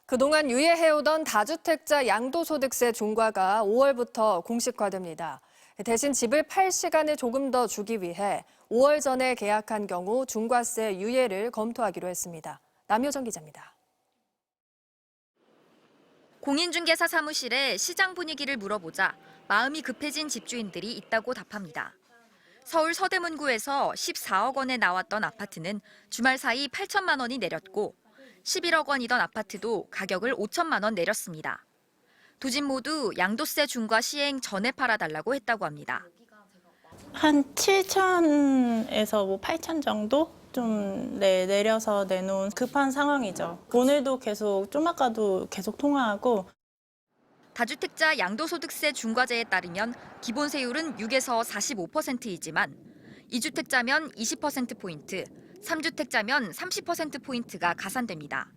그동안 유예해오던 다주택자 양도소득세 중과가 5월부터 공식화됩니다. 대신 집을 팔 시간을 조금 더 주기 위해 5월 전에 계약한 경우 중과세 유예를 검토하기로 했습니다. 남효정 기자입니다. 공인중개사 사무실에 시장 분위기를 물어보자 마음이 급해진 집주인들이 있다고 답합니다. 서울 서대문구에서 14억 원에 나왔던 아파트는 주말 사이 8천만 원이 내렸고 11억 원이던 아파트도 가격을 5천만 원 내렸습니다. 두 집 모두 양도세 중과 시행 전에 팔아달라고 했다고 합니다. 한 7천에서 8천 정도 좀 내려서 내놓은 급한 상황이죠. 오늘도 계속 좀 아까도 계속 통화하고. 다주택자 양도소득세 중과제에 따르면 기본 세율은 6에서 45%이지만 2주택자면 20%포인트, 3주택자면 30%포인트가 가산됩니다.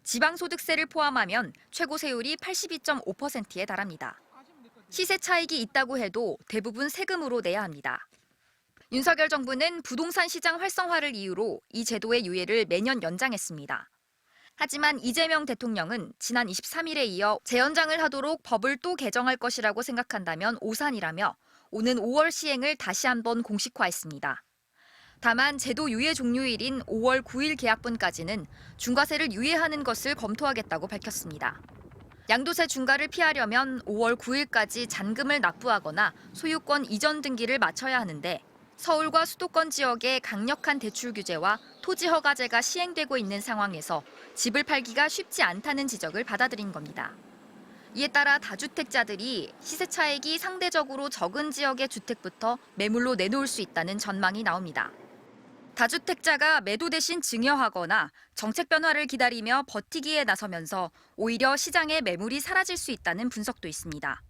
지방소득세를 포함하면 최고 세율이 82.5%에 달합니다. 시세 차익이 있다고 해도 대부분 세금으로 내야 합니다. 윤석열 정부는 부동산 시장 활성화를 이유로 이 제도의 유예를 매년 연장했습니다. 하지만 이재명 대통령은 지난 23일에 이어 재연장을 하도록 법을 또 개정할 것이라고 생각한다면 오산이라며 오는 5월 시행을 다시 한번 공식화했습니다. 다만 제도 유예 종료일인 5월 9일 계약분까지는 중과세를 유예하는 것을 검토하겠다고 밝혔습니다. 양도세 중과를 피하려면 5월 9일까지 잔금을 납부하거나 소유권 이전 등기를 마쳐야 하는데 서울과 수도권 지역의 강력한 대출 규제와 토지 허가제가 시행되고 있는 상황에서 집을 팔기가 쉽지 않다는 지적을 받아들인 겁니다. 이에 따라 다주택자들이 시세 차익이 상대적으로 적은 지역의 주택부터 매물로 내놓을 수 있다는 전망이 나옵니다. 다주택자가 매도 대신 증여하거나 정책 변화를 기다리며 버티기에 나서면서 오히려 시장에 매물이 사라질 수 있다는 분석도 있습니다.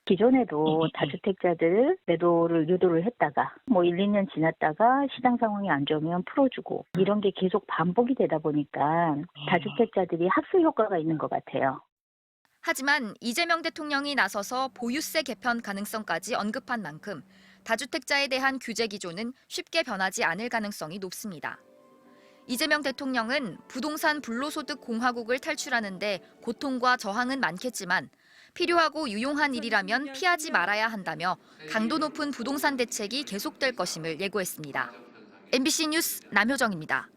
기존에도 다주택자들 매도를 유도를 했다가 1, 2년 지났다가 시장 상황이 안 좋으면 풀어주고 이런 게 계속 반복이 되다 보니까 다주택자들이 학습 효과가 있는 것 같아요. 하지만 이재명 대통령이 나서서 보유세 개편 가능성까지 언급한 만큼 다주택자에 대한 규제 기조는 쉽게 변하지 않을 가능성이 높습니다. 이재명 대통령은 부동산 불로소득 공화국을 탈출하는 데 고통과 저항은 많겠지만 필요하고 유용한 일이라면 피하지 말아야 한다며 강도 높은 부동산 대책이 계속될 것임을 예고했습니다. MBC 뉴스 남효정입니다.